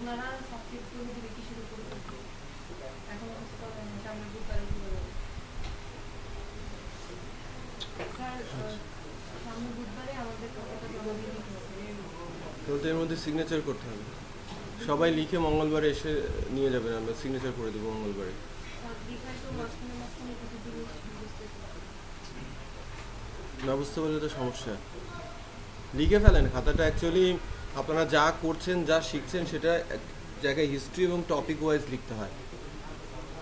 ওনারা সাবজেক্ট করে দিবে কিসের উপর করতে এখন কিছু করা যায় না সামনে বুধবারে দিবে স্যার সামনে বুধবারে আমাদের কথাটা জমা দিয়ে দিতে হবে তো এর মধ্যে সিগনেচার করতে হবে সবাই লিখে মঙ্গলবারে এসে নিয়ে যাবেন আমরা সিগনেচার করে দেবো মঙ্গলবারে না বুঝতে পারলে তো সমস্যা লিখে ফেলেন খাতাটা অ্যাকচুয়ালি আপনারা যা করছেন যা শিখছেন সেটা এক জায়গায় হিস্ট্রি এবং টপিক ওয়াইজ লিখতে হয়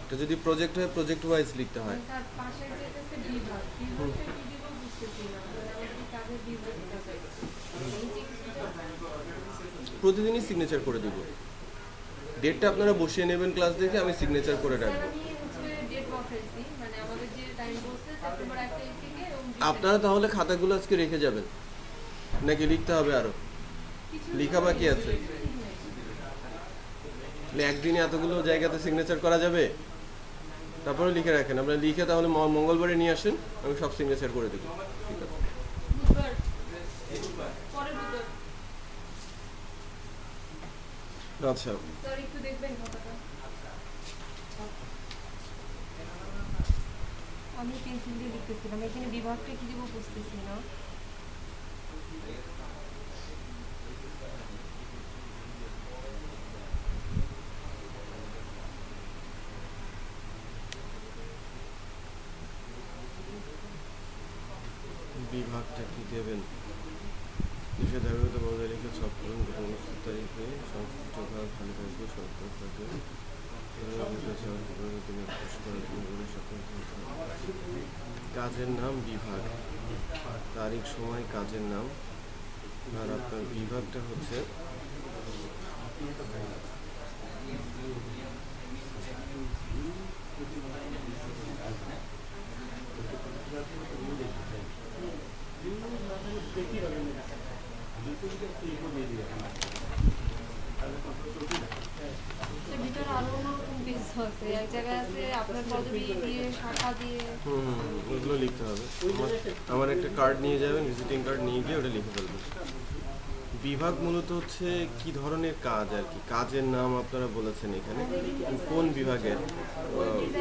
এটা যদি প্রজেক্ট হয় প্রজেক্ট ওয়াইজ লিখতে হয় প্রতিদিনই সিগনেচার করে দিব ডেটটা আপনারা বসিয়ে নেবেন ক্লাস দেখে আমি সিগনেচার করে রাখবো আপনারা তাহলে খাতাগুলো আজকে রেখে যাবেন নাকি লিখতে হবে আরো লেখা বাকি আছে একদিনে এতগুলো জায়গাতে সিগনেচার করা যাবে তারপরে লিখে রাখেন আপনারা লিখে তাহলে মঙ্গলবারে নিয়ে আসেন আমি সব সিগনেচার করে দেবো ঠিক আছে আচ্ছা আমি পেন্সিল দিয়ে লিখতেছিলাম এখানে বিভাগটা কি দিব বুঝতেছি না বিভাগটা কি দেবেন দেশের ধারাবাহিকতা বজায় রেখে সব তারিখে সংশ্লিষ্ট ভাগ খালি থাকবে সরকার থাকে কাজের নাম বিভাগ তারিখ সময় কাজের নাম আর আপনার বিভাগটা হচ্ছে ওগুলো লিখতে হবে আমার একটা কার্ড নিয়ে যাবেন ভিজিটিং কার্ড নিয়ে গিয়ে ওটা লিখে ফেলবেন বিভাগ মূলত হচ্ছে কি ধরনের কাজ আর কি কাজের নাম আপনারা বলেছেন এখানে কোন বিভাগের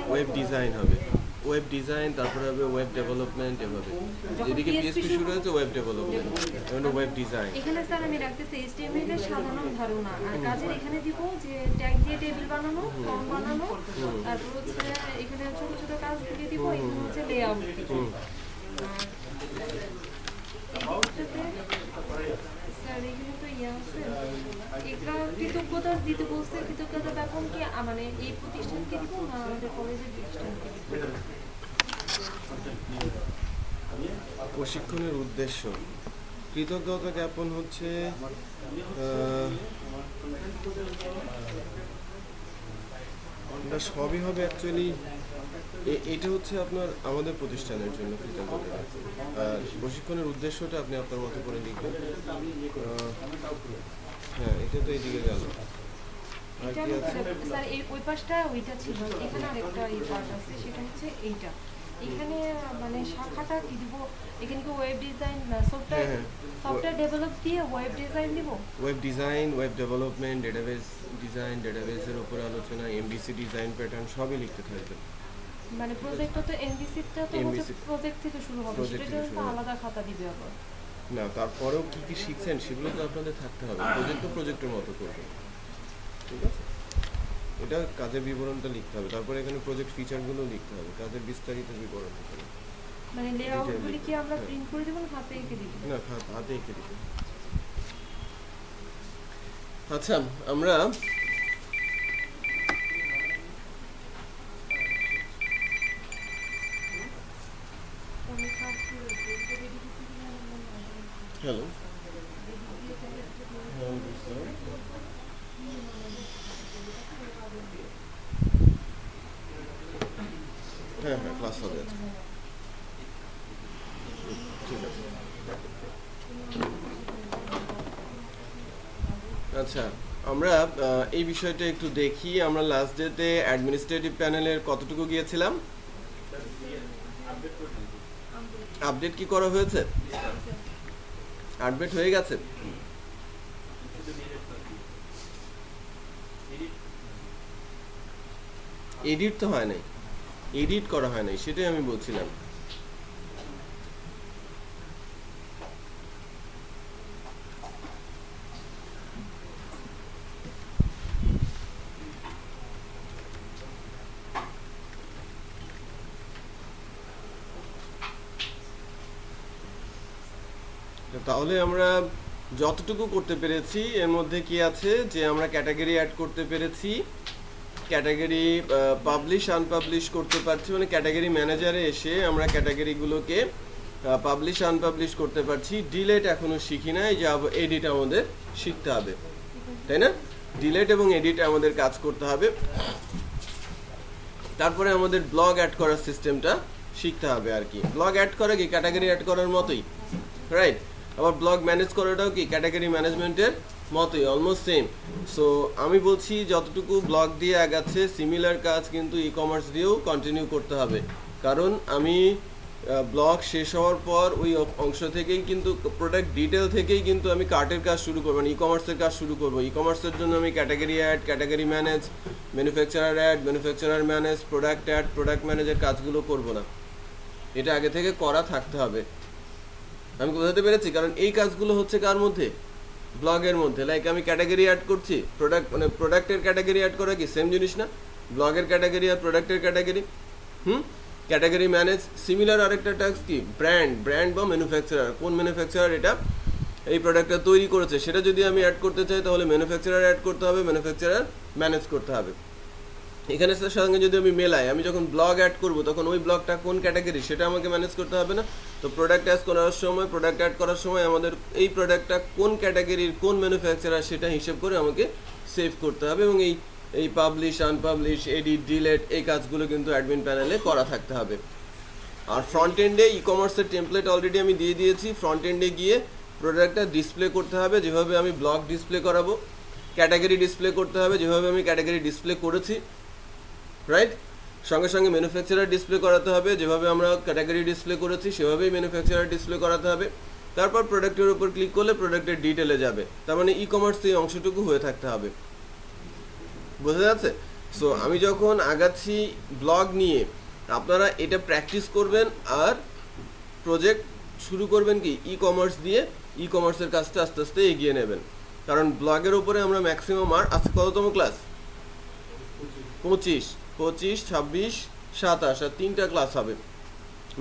ওয়েব ডিজাইন হবে ওয়েব ডিজাইন তারপরে হবে ওয়েব ডেভেলপমেন্ট এভাবে যেদিকে পিএইচপি শুরু হয়েছে ওয়েব ডেভেলপমেন্ট এবং ওয়েব ডিজাইন এখানে স্যার আমি রাখতেছি এইচটিএমএল এর সাধারণ ধারণা আর কাজের এখানে দিব যে ট্যাগ দিয়ে টেবিল বানানো ফর্ম বানানো তারপর হচ্ছে এখানে ছোট ছোট কাজ দিয়ে দিব এখানে হচ্ছে লেআউট স্যার এখানে তো ইয়ে আছে এটা কৃতজ্ঞতা দিতে বলছে কৃতজ্ঞতা জ্ঞাপন কি মানে এই প্রতিষ্ঠানকে দিব না আমাদের কলেজের প্রতিষ্ঠানকে দিব প্রশিক্ষণের উদ্দেশ্য কৃতজ্ঞতা জ্ঞাপন হচ্ছে সবই হবে অ্যাকচুয়ালি এটা হচ্ছে আপনার আমাদের প্রতিষ্ঠানের জন্য কৃতজ্ঞতা আর প্রশিক্ষণের উদ্দেশ্যটা আপনি আপনার মতো করে লিখবেন হ্যাঁ এটা তো এইদিকে গেল আর কি আছে স্যার এই ওই পাশটা ওইটা ছিল এখানে আরেকটা এই পার্ট আছে সেটা হচ্ছে এইটা এখানে মানে শাখাটা কি দিব এখানে কি ওয়েব ডিজাইন না সফটওয়্যার ডেভেলপ দিয়ে ওয়েব ডিজাইন দিব web design web development database design ডেটাবেসের উপর আলোচনা এমবিসি ডিজাইন প্যাটার্ন সবই লিখতে থাকবেন মানে প্রজেক্টটা তো এমবিসিটা তো হচ্ছে প্রজেক্ট থেকে শুরু হবে সেটার জন্য তো আলাদা খাতা দিবে আবার না তারপরেও কি কি শিখছেন সেগুলো তো আপনাদের থাকতে হবে প্রজেক্ট তো প্রজেক্টের মতো করবেন ঠিক আছে এটা কাজের বিবরণটা লিখতে হবে তারপরে এখানে প্রজেক্ট ফিচারগুলো লিখতে হবে কাজের বিস্তারিত বিবরণ এখানে মানে লেআউটগুলো কি আমরা প্রিন্ট করে দেব না হাতে এঁকে দিব না হাতে এঁকে দিব আচ্ছা আমরা হ্যালো হ্যাঁ ক্লাস হবে ঠিক আছে আচ্ছা আমরা এই বিষয়টা একটু দেখি আমরা লাস্ট ডেতে অ্যাডমিনিস্ট্রেটিভ প্যানেলের কতটুকু গিয়েছিলাম আপডেট কি করা হয়েছে আপডেট হয়ে গেছে এডিট তো হয় নাই, এডিট করা হয় নাই, সেটাই আমি বলছিলাম। তাহলে আমরা যতটুকু করতে পেরেছি এর মধ্যে কি আছে, যে আমরা ক্যাটাগরি অ্যাড করতে পেরেছি, ক্যাটাগরি পাবলিশ আনপাবলিশ করতে পারছি, মানে ক্যাটাগরি ম্যানেজারে এসে আমরা ক্যাটাগরিগুলোকে পাবলিশ আনপাবলিশ করতে পারছি। ডিলেট এখনো শিখি নাই, যে এডিট আমাদের শিখতে হবে, তাই না? ডিলেট এবং এডিট আমাদের কাজ করতে হবে। তারপরে আমাদের ব্লগ অ্যাড করার সিস্টেমটা শিখতে হবে আর কি। ব্লগ অ্যাড করা কি ক্যাটাগরি অ্যাড করার মতোই, রাইট? আবার ব্লগ ম্যানেজ করাটাও কি ক্যাটাগরি ম্যানেজমেন্টের মতোই, অলমোস্ট সেম। সো আমি বলছি যতটুকু ব্লগ দিয়ে আগাচ্ছে সিমিলার কাজ কিন্তু ই কমার্স দিয়েও কন্টিনিউ করতে হবে। কারণ আমি ব্লগ শেষ হওয়ার পর ওই অংশ থেকেই কিন্তু প্রোডাক্ট ডিটেল থেকেই কিন্তু আমি কার্টের কাজ শুরু করবো, মানে ই কমার্সের কাজ শুরু করবো। ই কমার্সের জন্য আমি category add, category manage, manufacturer add, manufacturer manage, product add, product ম্যানেজের কাজগুলো করবো না, এটা আগে থেকে করা থাকতে হবে। আমি বোঝাতে পেরেছি? কারণ এই কাজগুলো হচ্ছে কার মধ্যে? ব্লগের মধ্যে। লাইক আমি ক্যাটাগরি অ্যাড করছি, প্রোডাক্ট মানে প্রোডাক্টের ক্যাটাগরি অ্যাড করা কি সেম জিনিস না? ব্লগের ক্যাটাগরি আর প্রোডাক্টের ক্যাটাগরি। ক্যাটাগরি ম্যানেজ সিমিলার আরেকটা টাস্ক কি ব্র্যান্ড, ব্র্যান্ড বা ম্যানুফ্যাকচারার, কোন ম্যানুফ্যাকচারার এটা এই প্রোডাক্টটা তৈরি করেছে সেটা যদি আমি অ্যাড করতে চাই তাহলে ম্যানুফ্যাকচারার অ্যাড করতে হবে, ম্যানুফ্যাকচারার ম্যানেজ করতে হবে। এখানে সঙ্গে যদি আমি মেলাই, আমি যখন ব্লগ অ্যাড করবো তখন ওই ব্লগটা কোন ক্যাটাগরি সেটা আমাকে ম্যানেজ করতে হবে না? তো প্রোডাক্ট অ্যাড করার সময়, প্রোডাক্ট অ্যাড করার সময় আমাদের এই প্রোডাক্টটা কোন ক্যাটাগরির, কোন ম্যানুফ্যাকচারার সেটা হিসেব করে আমাকে সেভ করতে হবে। এবং এই পাবলিশ, আনপাবলিশ, এডিট, ডিলেট এই কাজগুলো কিন্তু অ্যাডমিন প্যানেলে করা থাকতে হবে। আর ফ্রন্ট এন্ডে ই কমার্সের টেমপ্লেট অলরেডি আমি দিয়ে দিয়েছি। ফ্রন্ট এন্ডে গিয়ে প্রোডাক্টটা ডিসপ্লে করতে হবে, যেভাবে আমি ব্লগ ডিসপ্লে করাবো। ক্যাটাগরি ডিসপ্লে করতে হবে, যেভাবে আমি ক্যাটাগরি ডিসপ্লে করেছি, রাইট? সঙ্গে সঙ্গে ম্যানুফ্যাকচারার ডিসপ্লে করাতে হবে, যেভাবে আমরা ক্যাটাগরি ডিসপ্লে করেছি সেভাবেই ম্যানুফ্যাকচারার ডিসপ্লে করাতে হবে। তারপর প্রোডাক্টের উপর ক্লিক করলে প্রোডাক্টের ডিটেলে যাবে। তার মানে ই কমার্স এই অংশটুকু হয়ে থাকতে হবে। বোঝা যাচ্ছে? সো আমি যখন আগাচ্ছি ব্লগ নিয়ে, আপনারা এটা প্র্যাকটিস করবেন আর প্রজেক্ট শুরু করবেন কি ই কমার্স দিয়ে। ই কমার্সের কাজটা আস্তে আস্তে এগিয়ে নেবেন। কারণ ব্লগের উপরে আমরা ম্যাক্সিমাম, আর আজকে কততম ক্লাস? 25, 26, 26, 27 আর 3টা ক্লাস হবে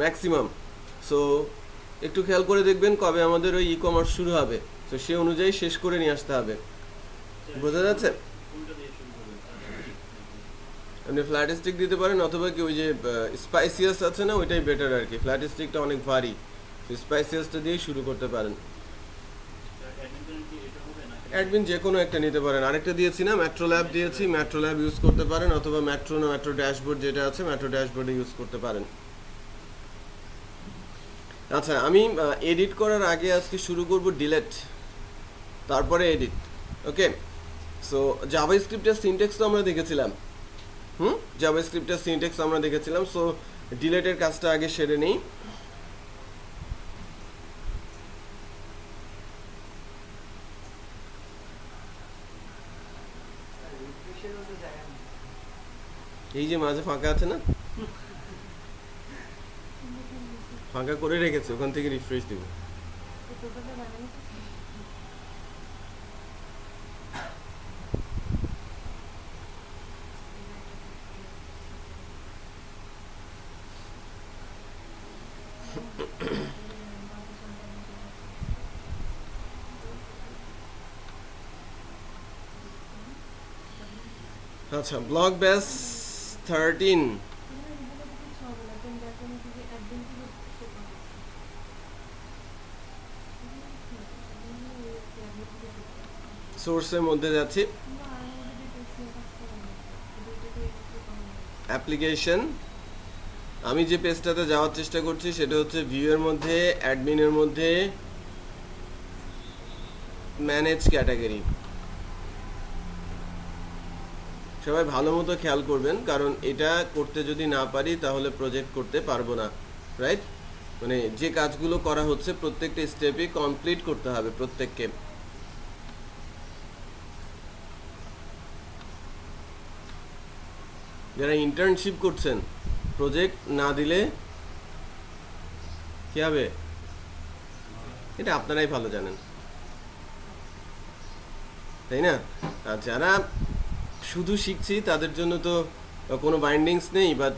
ম্যাক্সিমাম। সো একটু খেয়াল করে দেখবেন কবে আমাদের ওই ই কমার্স শুরু হবে, তো সে অনুযায়ী শেষ করে নিয়ে আসতে হবে। বোঝা যাচ্ছে? আপনি ফ্ল্যাট স্টিক দিতে পারেন, অথবা কি ওই যে স্পাইসিয়াস আছে না, ওইটাই বেটার আর কি। ফ্ল্যাট স্টিকটা অনেক ভারী, স্পাইসিয়াসটা দিয়েই শুরু করতে পারেন। অ্যাডমিন যে কোনো একটা নিতে পারেন। আরেকটা দিয়েছি না, মেট্রো ল্যাব দিয়েছি, মেট্রো ল্যাব ইউজ করতে পারেন, অথবা মেট্রো না মেট্রো ড্যাশবোর্ড যেটা আছে, মেট্রো ড্যাশবোর্ডে ইউজ করতে পারেন। আচ্ছা, আমি এডিট করার আগে আজকে শুরু করব ডিলেট, তারপরে এডিট। ওকে, সো জাভাস্ক্রিপ্টের সিনট্যাক্স তো আমরা দেখেছিলাম। জাভাস্ক্রিপ্টের সিনট্যাক্স আমরা দেখেছিলাম। সো ডিলেটের কাজটা আগে সেরে নেই। এই যে মাঝে ফাঁকা আছে না, ফাঁকা করে রেখেছে, ওখান থেকে রিফ্রেশ দিব। আচ্ছা, ব্লগ ব্যাস 13 সোর্সের মধ্যে যাচ্ছি। অ্যাপ্লিকেশন, আমি যে পেজটাতে যাওয়ার চেষ্টা করছি সেটা হচ্ছে ভিউয়ের মধ্যে, অ্যাডমিনের মধ্যে, ম্যানেজ ক্যাটাগরি। সবাই ভালো মতো খেয়াল করবেন, কারণ এটা করতে যদি না পারি তাহলে প্রজেক্ট করতে পারবো না, রাইট? মানে যে কাজগুলো করা হচ্ছে প্রত্যেকটা স্টেপই কমপ্লিট করতে হবে প্রত্যেককে। যারা ইন্টার্নশিপ করছেন প্রজেক্ট না দিলে কি হবে এটা আপনারাই ভালো জানেন, তাই না? আর যারা শুধু শিখছি তাদের জন্য তো কোনো বাইন্ডিংস নেই, বাট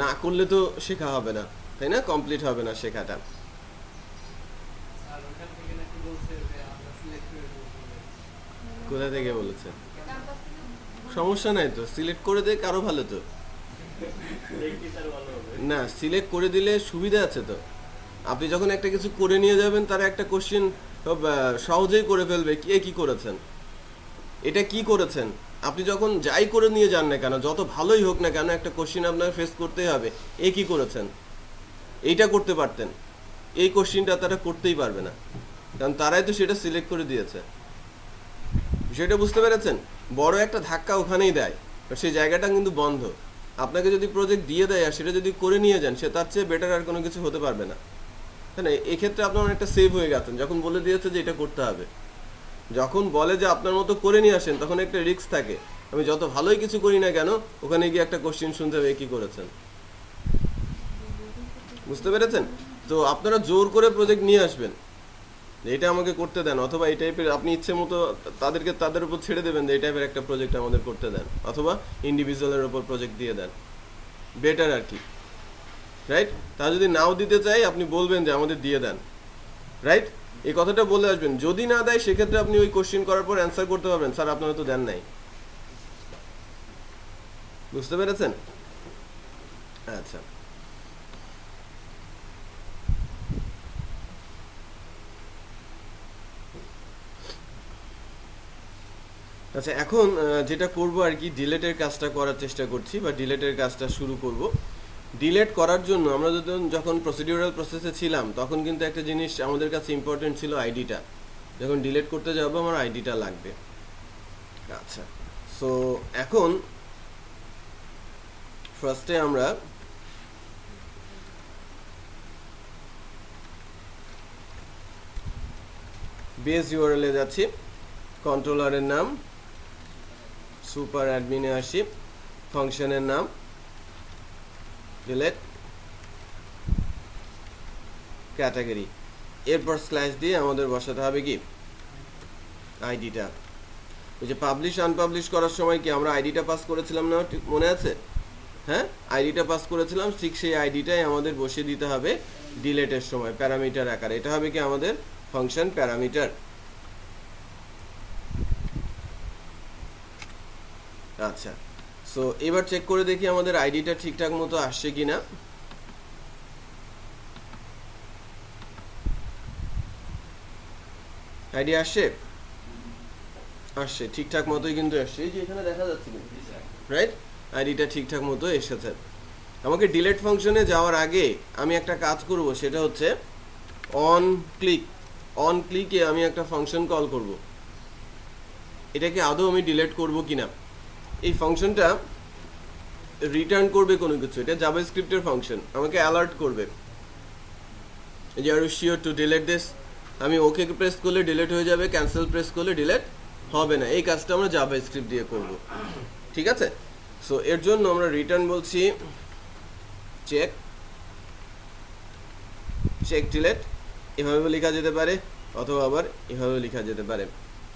না করলে তো শেখা হবে না, তাই না? কমপ্লিট হবে না শেখাটা। কোথা থেকে বলেছে? সমস্যা নাই তো, সিলেক্ট করে দেখ আরো ভালো তো। না, সিলেক্ট করে দিলে সুবিধা আছে তো। আপনি যখন একটা কিছু করে নিয়ে যাবেন, তারা একটা কোশ্চেন সহজেই করে ফেলবে, কে কি করেছেন, এটা কি করেছেন। আপনি যখন যাই করে নিয়ে যান না কেন, যত ভালোই হোক না কেন, একটা কোশ্চেন আপনার ফেস করতেই হবে, এ কি করেছেন, এইটা করতে পারতেন। এই কোশ্চেনটা তারা করতেই পারবে না, কারণ তারাই তো সেটা সিলেক্ট করে দিয়েছে। বিষয়টা বুঝতে পেরেছেন? বড় একটা ধাক্কা ওখানেই দেয়, সেই জায়গাটা কিন্তু বন্ধ। আপনাকে যদি প্রজেক্ট দিয়ে দেয় আর সেটা যদি করে নিয়ে যান, সে তার চেয়ে বেটার আর কোনো কিছু হতে পারবে না, তাই না? এক্ষেত্রে আপনার অনেকটা সেভ হয়ে গেছেন। যখন বলে দিয়েছে যে এটা করতে হবে, যখন বলে যে আপনার মতো করে নিয়ে আসেন, তখন একটা রিস্ক থাকে। আমি যত ভালোই কিছু করি না কেন, ওখানে গিয়ে একটা কোশ্চেন শুনতে হবে কি করেছেন। বুঝতে পেরেছেন? তো আপনারা জোর করে প্রজেক্ট নিয়ে আসবেন, এটা আমাকে করতে দেন, অথবা এই টাইপের আপনি ইচ্ছে মতো তাদেরকে তাদের উপর ছেড়ে দেবেন যে এই টাইপের একটা প্রজেক্ট আমাদের করতে দেন, অথবা ইন্ডিভিজুয়ালের উপর প্রজেক্ট দিয়ে দেন, বেটার আর কি, রাইট? তা যদি নাও দিতে চাই, আপনি বলবেন যে আমাদের দিয়ে দেন, রাইট? এই কথাটা বলে আসবেন। যদি না দেয়, সেক্ষেত্রে আপনি ওই কোশ্চেন করার পর অ্যান্সার করতে পারবেন, স্যার আপনারা তো দেন নাই। বুঝতে পেরেছেন? আচ্ছা, আচ্ছা, এখন যেটা করব আর কি, ডিলেটের কাজটা করার চেষ্টা করছি, বা ডিলেটের কাজটা শুরু করব। ডিলেট করার জন্য আমরা যখন প্রসিডিউরাল প্রসেসে ছিলাম, তখন কিন্তু একটা জিনিস আমাদের কাছে ইম্পর্টেন্ট ছিল, আইডিটা। যখন ডিলেট করতে যাব, আমার আইডিটা লাগবে। আচ্ছা, সো এখন ফার্স্টে আমরা বেস ইউআরএল এ যাচ্ছি, কন্ট্রোলারের নাম, সুপার অ্যাডমিনে আসি, ফাংশনের নাম ডিলেট, ক্যাটাগরি, এরপর স্ল্যাশ দিয়ে আমাদের বসাতে হবে কি আইডিটা। ওই যে পাবলিশ আনপাবলিশ করার সময় কি আমরা আইডিটা পাস করেছিলাম না, মনে আছে? হ্যাঁ, আইডিটা পাস করেছিলাম, ঠিক সেই আইডিটাই আমাদের বসিয়ে দিতে হবে ডিলেটের সময় প্যারামিটার আকারে। এটা হবে কি আমাদের ফাংশন প্যারামিটার। আচ্ছা, সো এবার চেক করে দেখি আমাদের আইডিটা ঠিকঠাক মতো আসছে কিনা। আইডি আসছে, আসছে ঠিকঠাক মতোই কিন্তু আসছে, এই যে এখানে দেখা যাচ্ছে, রাইট? আইডিটা ঠিকঠাক মতো এসেছে। আমাকে ডিলেট ফাংশনে যাওয়ার আগে আমি একটা কাজ করব, সেটা হচ্ছে অন ক্লিকে আমি একটা ফাংশন কল করব। এটাকে আদৌ আমি ডিলেট করব কিনা। এই ফাংশনটা রিটার্ন করবে কোনো কিছু, এটা জাভাস্ক্রিপ্টের ফাংশন, আমাকে অ্যালার্ট করবে যে are you sure to delete this. আমি ওকে প্রেস করলে ডিলেট হয়ে যাবে, ক্যান্সেল প্রেস করলে ডিলেট হবে না। এই কাজটা আমরা জাভাস্ক্রিপ্ট দিয়ে করব, ঠিক আছে? সো এর জন্য আমরা রিটার্ন বলছি চেক ডিলেট, এভাবে লেখা যেতে পারে, অথবা আবার এভাবে লেখা যেতে পারে,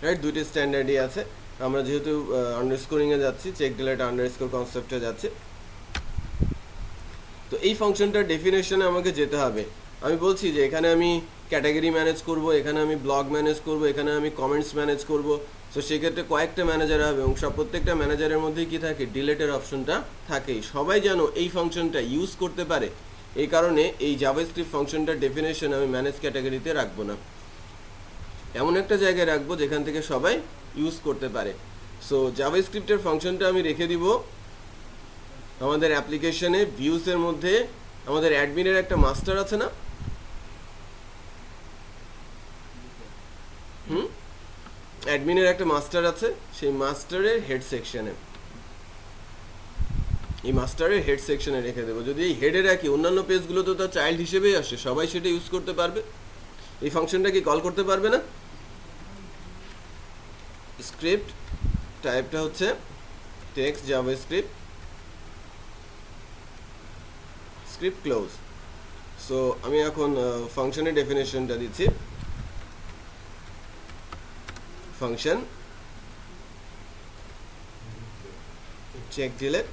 রাইট? দুইটি স্ট্যান্ডার্ডই আছে। আমরা যেহেতু আন্ডারস্কোরিংয়ে যাচ্ছি, চেক ডিলেট আন্ডারস্কোর কনসেপ্টে যাচ্ছে, তো এই ফাংশনটার ডেফিনেশনে আমাকে যেতে হবে। আমি বলছি যে এখানে আমি ক্যাটাগরি ম্যানেজ করব, এখানে আমি ব্লগ ম্যানেজ করব, এখানে আমি কমেন্টস ম্যানেজ করব। তো সেক্ষেত্রে কয়েকটা ম্যানেজার হবে, এবং প্রত্যেকটা ম্যানেজারের মধ্যেই কি থাকে, ডিলেটের অপশনটা থাকেই। সবাই যেন এই ফাংশনটা ইউজ করতে পারে, এই কারণে এই জাভাস্ক্রিপ্ট ফাংশনটার ডেফিনেশন আমি ম্যানেজ ক্যাটাগরিতে রাখবো না, এমন একটা জায়গায় রাখবো যেখান থেকে সবাই ইউজ করতে পারে। সো জাভাস্ক্রিপ্টের ফাংশনটা আমি রেখে দিব আমাদের অ্যাপ্লিকেশনে ভিউসের মধ্যে। আমাদের অ্যাডমিনের একটা মাস্টার আছে না, অ্যাডমিনের একটা মাস্টার আছে, সেই মাস্টারের হেড সেকশনে, এই মাস্টারের হেড সেকশনে রেখে দেবো। যদি এই হেডে রাখি, অন্যান্য পেজগুলো তো তার চাইল্ড হিসেবেই আসে, সবাই সেটা ইউজ করতে পারবে। এই ফাংশনটা কি কল করতে পারবে না? স্ক্রিপ্ট টাইপটা হচ্ছে text JavaScript, script close. So আমি এখন ফাংশনের ডেফিনেশনটা দিচ্ছি। ফাংশন চেক ডিলেট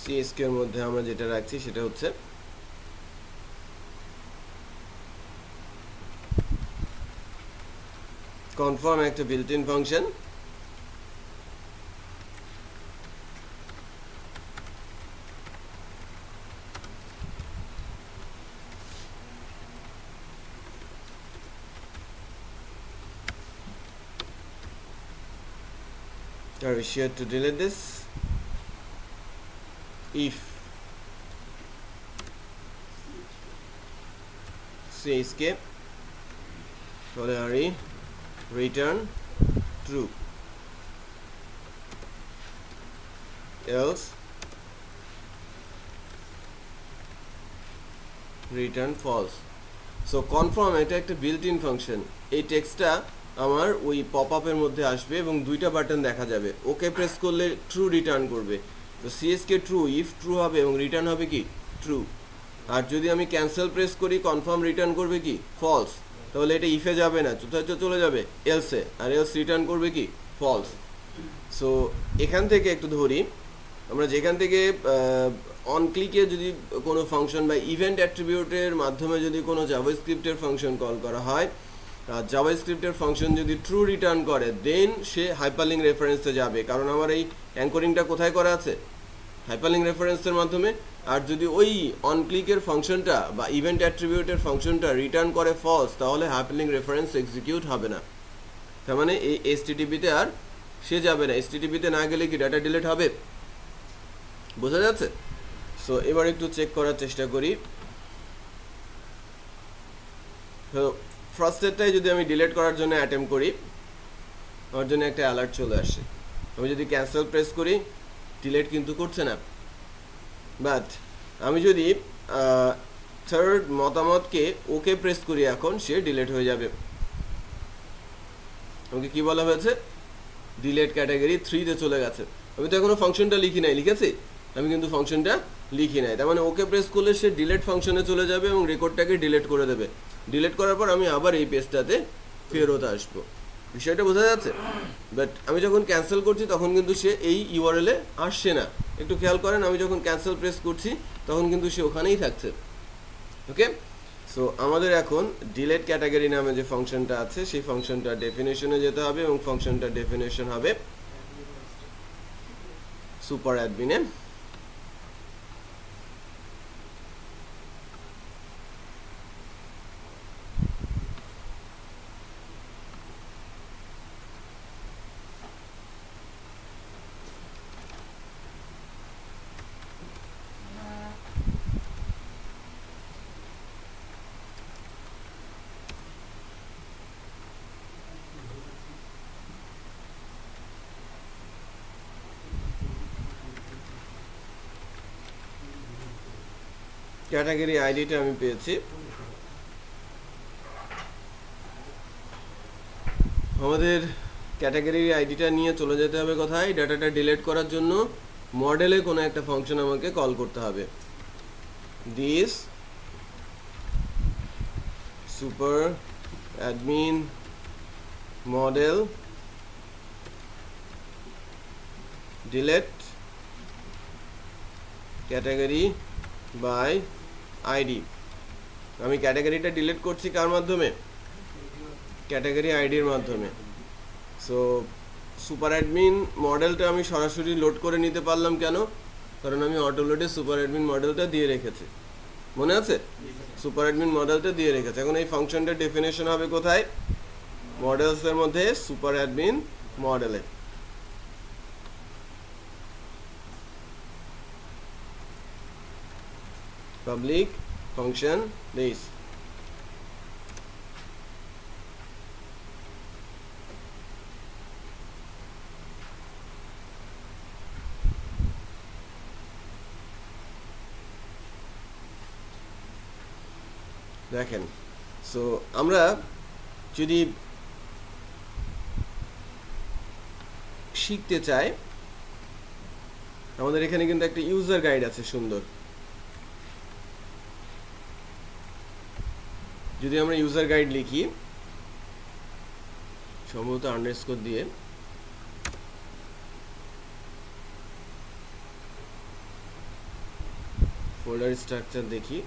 CSK এর মধ্যে আমরা যেটা রাখছি সেটা হচ্ছে কনফার্ম, একটা built in function. Are we sure to delete this? If CSK return true, else return false. So confirm এটা একটা built in function। এই টেক্সটটা আমার ওই পপ আপের মধ্যে আসবে এবং দুইটা বাটন দেখা যাবে। ওকে প্রেস করলে ট্রু রিটার্ন করবে। তো সিএসকে ট্রু, ইফ ট্রু হবে এবং রিটার্ন হবে কি ট্রু। আর যদি আমি ক্যান্সেল প্রেস করি কনফার্ম রিটার্ন করবে কি ফলস। তাহলে এটা ইফে যাবে না, কোথায় চলে যাবে এলসে, আর এলস রিটার্ন করবে কি ফলস। সো এখান থেকে একটু ধরি, আমরা যেখান থেকে অন ক্লিকে যদি কোনো ফাংশন বা ইভেন্ট অ্যাট্রিবিউটের মাধ্যমে যদি কোনো জাভাস্ক্রিপ্টের ফাংশন কল করা হয়, জাভাস্ক্রিপ্টের ফাংশন যদি ট্রু রিটার্ন করে দেন সে হাইপারলিংক রেফারেন্সে যাবে, কারণ আমার এই অ্যাঙ্করিংটা কোথায় করা আছে হাইপারলিংক রেফারেন্সের মাধ্যমে। আর যদি ওই অন ক্লিকের ফাংশনটা বা ইভেন্ট অ্যাট্রিবিউটের ফাংশনটা রিটার্ন করে ফলস, তাহলে হাইপারলিংক রেফারেন্স এক্সিকিউট হবে না। তার মানে এই এসটিটিপিতে আর সে যাবে না। এসটিটিপিতে না গেলে কি ডাটা ডিলিট হবে, বোঝা যাচ্ছে? সো এবার একটু চেক করার চেষ্টা করি। তো ফার্স্ট স্টেপটাই যদি আমি ডিলিট করার জন্য অ্যাটেম্প করি, আমার জন্য একটা অ্যালার্ট চলে আসে। আমি যদি ক্যান্সেল প্রেস করি ডিলিট কিন্তু করছে না। বাট আমি যদি থার্ড মতামতকে ওকে প্রেস করি এখন সে ডিলিট হয়ে যাবে। আমাকে কি বলা হয়েছে, ডিলিট ক্যাটাগরি 3-তে চলে গেছে। আমি তো এখনো ফাংশনটা লিখি নাই, লিখেছি আমি কিন্তু ফাংশনটা লিখি নাই। তার মানে ওকে প্রেস করলে সে ডিলিট ফাংশনে চলে যাবে এবং রেকর্ডটাকে ডিলিট করে দেবে। ডিলিট করার পর আমি আবার এই পেজটাতে ফেরত আসবো। বিষয়টা বোঝা যাচ্ছে? বাট আমি যখন ক্যান্সেল করছি তখন কিন্তু সে এই ইউআরএলে আসছে না। একটু খেয়াল করেন, আমি যখন ক্যান্সেল প্রেস করছি তখন কিন্তু সে ওখানেই থাকছে। ওকে, সো আমাদের এখন ডিলিট ক্যাটাগরি নামে যে ফাংশনটা আছে সেই ফাংশনটা ডেফিনেশনে যেতে হবে এবং ফাংশনটা ডেফিনেশন হবে সুপার অ্যাডমিনে। ক্যাটাগরি আইডিটা আমি পেয়েছি। আমাদের ক্যাটাগরি আইডিটা নিয়ে চলে যেতে হবে কোথায়, ডাটাটা ডিলিট করার জন্য মডেলে কোনো একটা ফাংশন আমাকে কল করতে হবে। This super admin model delete category by ID. আমি ক্যাটাগরিটা ডিলিট করছি কার মাধ্যমে, ক্যাটাগরি আইডির মাধ্যমে। সো সুপার অ্যাডমিন মডেলটা আমি সরাসরি লোড করে নিতে পারলাম কেন, কারণ আমি অটো লোডে সুপার অ্যাডমিন মডেলটা দিয়ে রেখেছি। মনে আছে, সুপার অ্যাডমিন মডেলটা দিয়ে রেখেছি। এখন এই ফাংশনটা ডেফিনেশন হবে কোথায়, মডেলসের মধ্যে সুপার অ্যাডমিন মডেলে। Public function this। দেখেন, সো আমরা যদি শিখতে চায়, আমাদের এখানে কিন্তু একটা ইউজার গাইড আছে সুন্দর। যদি আমরা ইউজার গাইড লিখি সম্ভবত আন্ডারস্কোর দিয়ে, ফোল্ডার স্ট্রাকচার দেখি,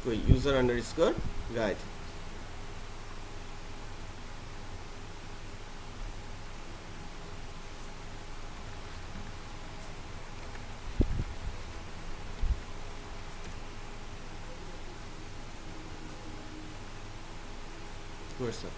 কই user underscore guide, where's that?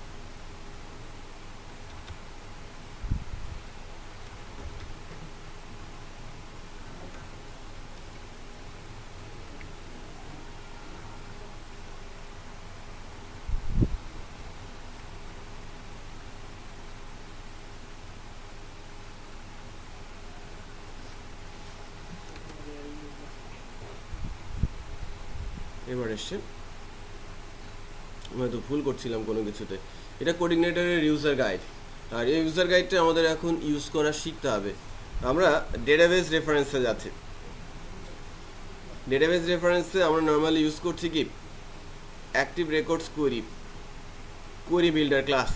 এবার এসছে, আমি হয়তো ভুল করছিলাম কোনো কিছুতে। এটা কোঅর্ডিনেটরের ইউজার গাইড, আর এই ইউজার গাইডটা আমাদের এখন ইউজ করা শিখতে হবে। আমরা ডেটাবেস রেফারেন্সে যাচ্ছি। ডেটাবেস রেফারেন্সে আমরা নর্মালি ইউজ করছি কি active records query, query builder class.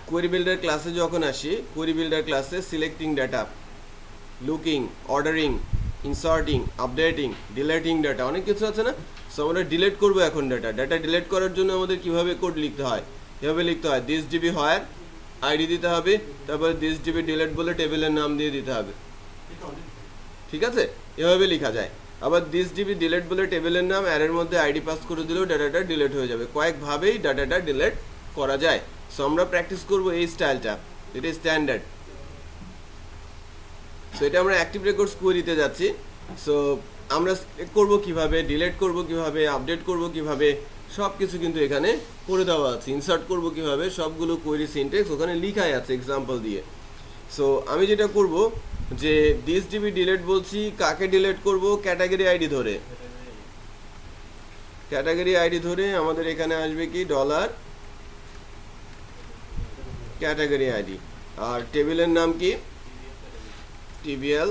Query builder ক্লাসে যখন আসি, কোয়েরি বিল্ডার ক্লাসে selecting data, looking, ordering, inserting, updating, deleting data, অনেক কিছু আছে না। সো আমরা ডিলেট করবো এখন ডাটা ডিলেট করার জন্য আমাদের কিভাবে কোড লিখতে হয়, এভাবে লিখতে হয় দিস ডিবি হোয়ার আইডি দিতে হবে, তারপরে দিস ডিবি ডিলেট বলে টেবিলের নাম দিয়ে দিতে হবে, ঠিক আছে, এভাবে লেখা যায়। আবার দিস ডিবি ডিলেট বলে টেবিলের নাম অ্যারের মধ্যে আইডি পাস করে দিলেও ডাটাটা ডিলেট হয়ে যাবে। কয়েকভাবেই ডাটাটা ডিলেট করা যায়। সো আমরা প্র্যাকটিস করবো এই স্টাইলটা, এটা স্ট্যান্ডার্ড। সো এটা আমরা অ্যাক্টিভ রেকর্ডস কোয়েরিতে যাচ্ছি। সো আমরা করব কিভাবে, ডিলেট করব কিভাবে, আপডেট করব কিভাবে, সব কিছু কিন্তু এখানে করে দেওয়া আছে। ইনসার্ট করব কিভাবে, সবগুলো কোয়েরি সিনট্যাক্স ওখানে লেখাই আছে এক্সাম্পল দিয়ে। সো আমি যেটা করব যে দিস ডিবি ডিলেট বলছি, কাকে ডিলেট করব, ক্যাটাগরি আইডি ধরে, ক্যাটাগরি আইডি ধরে আমাদের এখানে আসবে কি ডলার ক্যাটাগরি আইডি, আর টেবিলের নাম কি TBL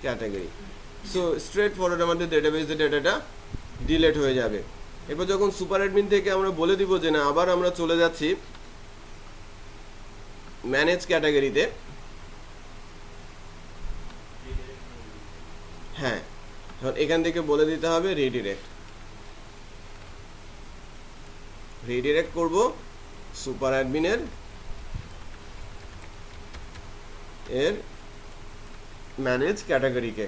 category. So straight forward আমাদের ডেটাবেসে ডাটাটা ডিলেট হয়ে যাবে। এরপর যখন সুপার অ্যাডমিন থেকে আমরা বলে দিব যে না আবার আমরা চলে যাচ্ছি ম্যানেজ ক্যাটাগরিতে, হ্যাঁ এখন এখান থেকে বলে দিতে হবে রিডিরেক্ট করব সুপার অ্যাডমিনের এর ম্যানেজ ক্যাটাগরিকে,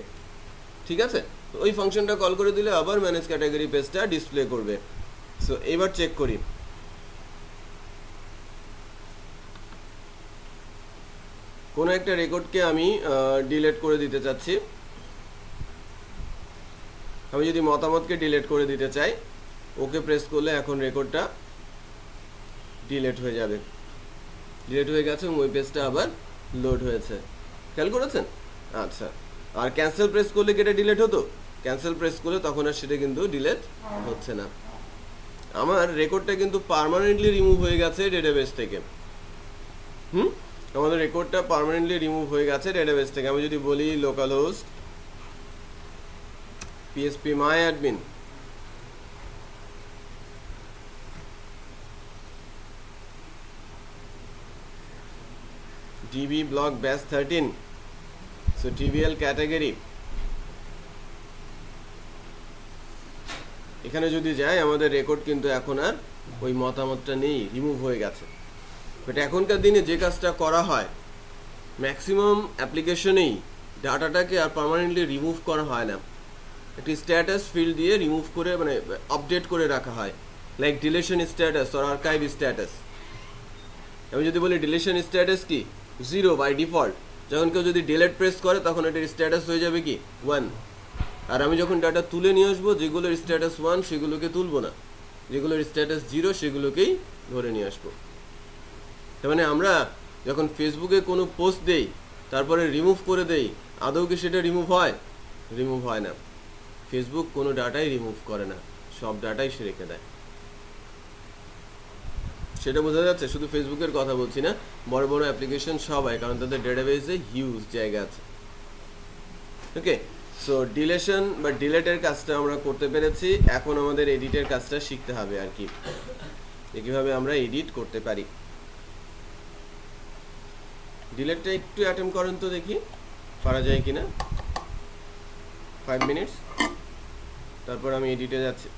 ঠিক আছে। তো ওই ফাংশনটা কল করে দিলে আবার ম্যানেজ ক্যাটাগরি পেজটা ডিসপ্লে করবে। সো এবার চেক করি, কোনো একটা রেকর্ডকে আমি ডিলিট করে দিতে চাচ্ছি। আমি যদি মতামতকে ডিলিট করে দিতে চাই, ওকে প্রেস করলে এখন রেকর্ডটা ডিলিট হয়ে যাবে। ডিলিট হয়ে গেছে এবং ওই পেজটা আবার লোড হয়েছে, খেয়াল করেছেন? আচ্ছা, আর ক্যান্সেল প্রেস করলে কি এটা ডিলিট হতো? ক্যান্সেল প্রেস করলে তখন আর সেটা কিন্তু ডিলিট হচ্ছে না। আমার রেকর্ডটা কিন্তু পার্মানেন্টলি রিমুভ হয়ে গেছে ডেটাবেস থেকে। আমাদের রেকর্ডটা পার্মানেন্টলি রিমুভ হয়ে গেছে ডেটাবেস থেকে। আমি যদি বলি লোকাল হোস্ট পিএসপি মাই admin, DB block bash 13, so TBL category, এখানে যদি যাই আমাদের রেকর্ড কিন্তু এখন আর ওই মতামতটা নেই, রিমুভ হয়ে গেছে। বাট এখনকার দিনে যে কাজটা করা হয় ম্যাক্সিমাম অ্যাপ্লিকেশনেই ডাটাটাকে আর পার্মানেন্টলি রিমুভ করা হয় না, একটি স্ট্যাটাস ফিল্ড দিয়ে রিমুভ করে মানে আপডেট করে রাখা হয়, like deletion status or archive status. আমি যদি বলি ডিলিশন স্ট্যাটাস কি 0 বাই ডিফল্ট, যখন কেউ যদি ডিলিট প্রেস করে তখন এটার স্ট্যাটাস হয়ে যাবে কি 1। আর আমি যখন ডাটা তুলে নিয়ে আসবো যেগুলোর স্ট্যাটাস 1 সেগুলোকে তুলবো না, যেগুলোর স্ট্যাটাস 0 সেগুলোকেই ধরে নিয়ে আসবো। তার মানে আমরা যখন ফেসবুকে কোনো পোস্ট দেই তারপরে রিমুভ করে দেই, আদৌ কি সেটা রিমুভ হয়? রিমুভ হয় না। ফেসবুক কোনো ডাটাই রিমুভ করে না, সব ডাটাই সে রেখে দেয়। সেটা বোঝা যাচ্ছে? শুধু ফেসবুকের কথা বলছি না, বড় বড় অ্যাপ্লিকেশন সবাই, কারণ তাদের ডেটাবেসে হিউজ জায়গা আছে। ওকে, সো ডিলেশন বা ডিলেটের কাজটা আমরা করতে পেরেছি। এখন আমাদের এডিটের কাজটা শিখতে হবে আর কি, কিভাবে আমরা এডিট করতে পারি। ডিলেটটা একটু অ্যাটেম্প করেন তো দেখি পারা যায় কিনা। 5 মিনিটস, তারপর আমি এডিটে যাচ্ছি।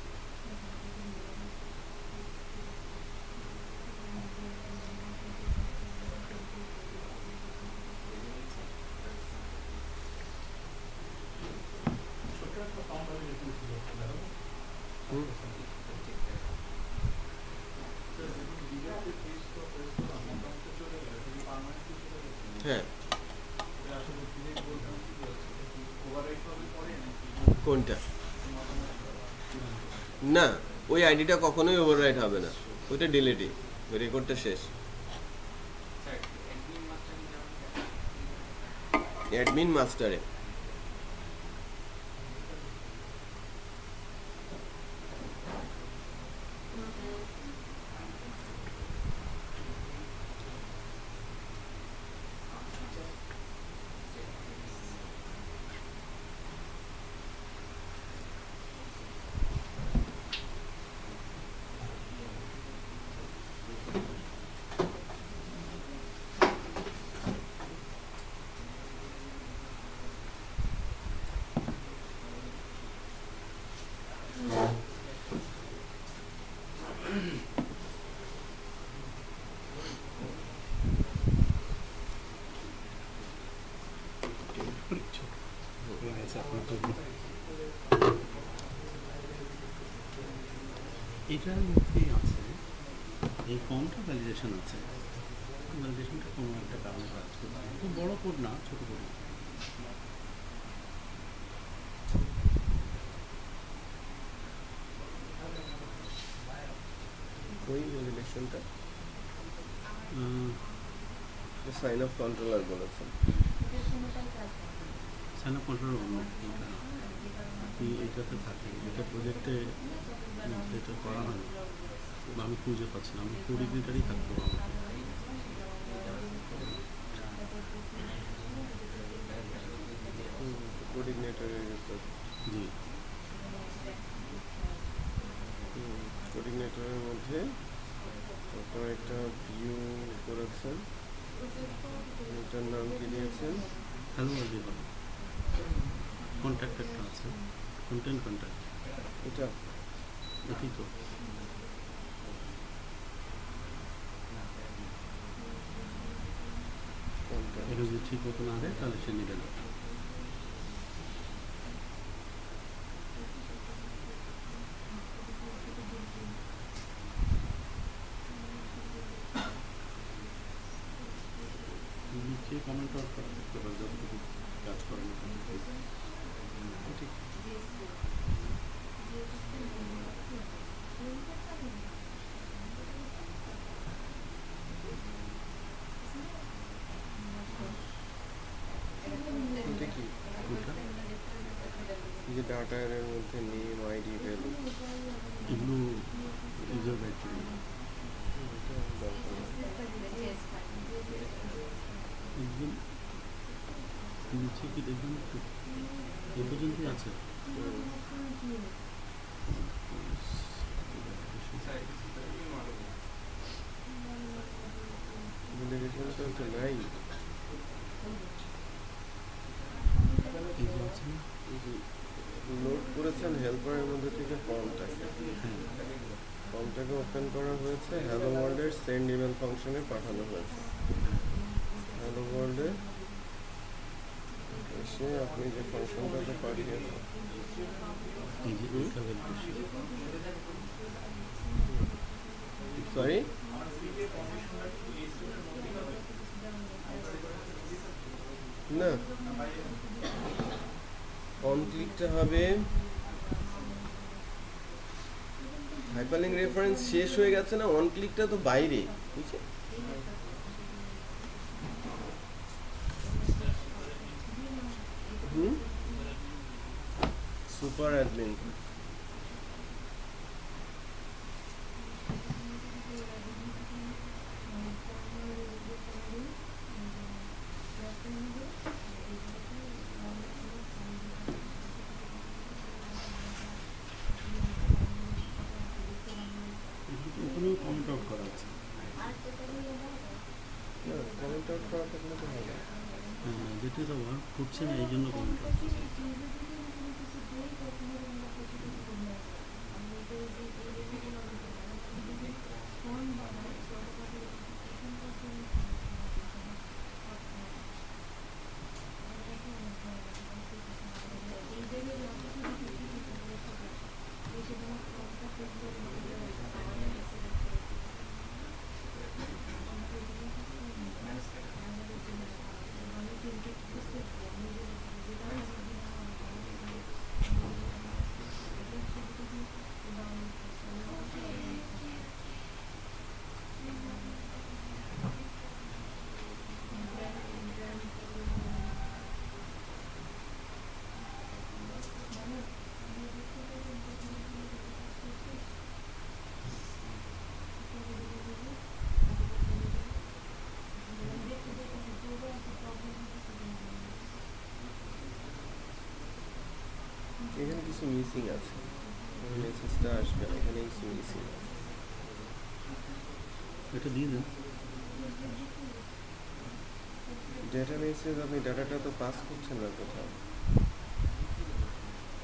হ্যাঁ, কোনটা? না, ওই আইডিটা কখনোই ওভাররাইট হবে না, ওইটা ডিলেটই, ওই রেকর্ডটা শেষ। অ্যাডমিন মাস্টারে এটার মধ্যেই আছে এই ফর্মটা ভ্যালিডেশন আছে, ভ্যালিডেশনটা কোনো একটা কারণে কাজ করবে, তো বড় কোড না, ছোট কোড। ওই ভ্যালিডেশনটা সাইন অফ কন্ট্রোলার বলেছেন। সাইন অফ কন্ট্রোলার অন্য এটা আপনি এটাতে থাকেন, এটা প্রজেক্টে এটা করা হয় বা আমি খুঁজে পাচ্ছি না, আমি কোঅর্ডিনেটরই থাকবো আমাকে। কোঅর্ডিনেটরের জি, কোঅর্ডিনেটরের মধ্যে আপনার একটা ভিউ করেছেন, এটার নাম কি দিয়েছেন? হ্যালো ওয়ার্ল্ড হবে, কন্ট্যাক্ট একটা আছে, কন্টেন্ট কন্ট্যাক্ট, এটা এটাই তো। এটা যদি ঠিক মতো না দেয় তাহলে সে নেবে না। নিচে কমেন্ট আউট করা থাকতে পারে যতটুকু কাজ করার মতো। ঠিক, এটা কি? কোনটা? যে ডাটার মধ্যে নেম, আইডি, ভ্যালু, এগুলো ইউজার ব্যাটারি। একদম নিচে কি দেখবেন একটু, এ পর্যন্তই আছে। ভ্যালিডেশনটা তো নাই। এই যে আছে না, লোড করেছেন হেল্পারের মধ্যে থেকে ফর্মটাকে, হ্যাঁ ফর্মটাকে ওপেন করা হয়েছে, হ্যালো ওয়ার্ল্ডের সেন্ড ইমেল ফাংশনে পাঠানো হয়েছে। হ্যালো ওয়ার্ল্ডে এসে আপনি যে ফাংশনটাতে পাঠিয়েছেন, এই যে এটা ভ্যালিডেশন। সরি, না, অন ক্লিকটা হবে, হাইপারলিংক রেফারেন্স শেষ হয়ে গেছে না, অন ক্লিকটা তো বাইরে, বুঝছে? Super admin. ওখানেও কমেন্ট আউট করা আছে। কমেন্ট আউট করা থাকলে তো হবে। হ্যাঁ, যেটা তো ওয়ার্ক করছে না এই জন্য কমেন্ট আউট করছে। এখানে কিছু মিসিং আছে, মেসেজটা আসবে না, এখানে কিছু মিসিং আছে। এটা দিয়ে দেন। ডেটা মেসেজ, আপনি ডাটাটা তো পাস করছেন না কোথাও,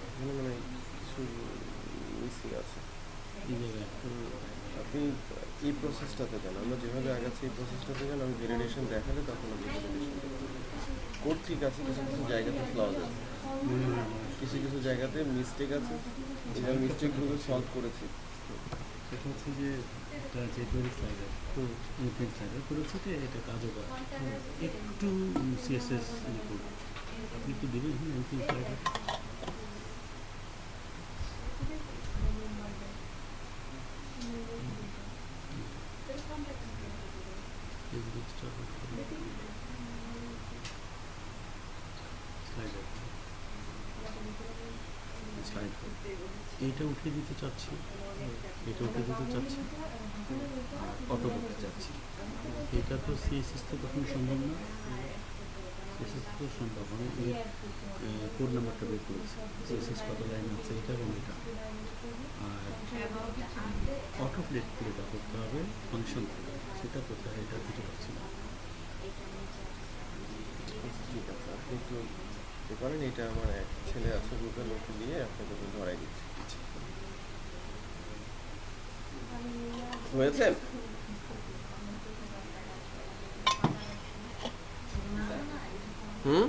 এখানে মানে কিছু মিসিং আছে। এই জায়গায় আপনি এই প্রসেসটাতে যান, আমরা যেভাবে আগাচ্ছি এই প্রসেসটাতে যান, আমি ভ্যালিডেশন দেখালে তখন আপনি ভ্যালিডেশন দেখতে কোড ঠিক আছে, কিছু কিছু জায়গাতে ফ্লজ আছে, কিছু কিছু জায়গাতে মিস্টেক আছে, এই মিস্টেকগুলো সলভ করেছি। সেটা হচ্ছে যে একটা যে কোয়েরি স্লাইডার ইনফিনিট স্লাইডার করেছে যে এটা কাজও করে একটু সিএসএস কোড আপনি একটু দেবেন। হ্যাঁ, ইনফিনিট স্লাইডার এইটা উঠিয়ে দিতে চাচ্ছি, এটা উঠিয়ে দিতে চাচ্ছি, অটো করতে চাচ্ছি। এটা তো সিএসএস তো কখনো সম্ভব না, সিএসএস তো সম্ভব মানে এই কোড নাম্বারটা বের করেছি, সিএসএস কত লাইন আছে এটা এবং এটা। আর অটো প্লেট করে এটা করতে হবে ফাংশন থেকে, সেটা কোথায় এটা দিতে পারছি না। ঠিক আছে, আপনি একটু করেন, এটা আমার এক ছেলে আছে গ্রুপে, লোক দিয়ে আপনাকে তো ধরাই দিচ্ছি। হয়েছে? হুম।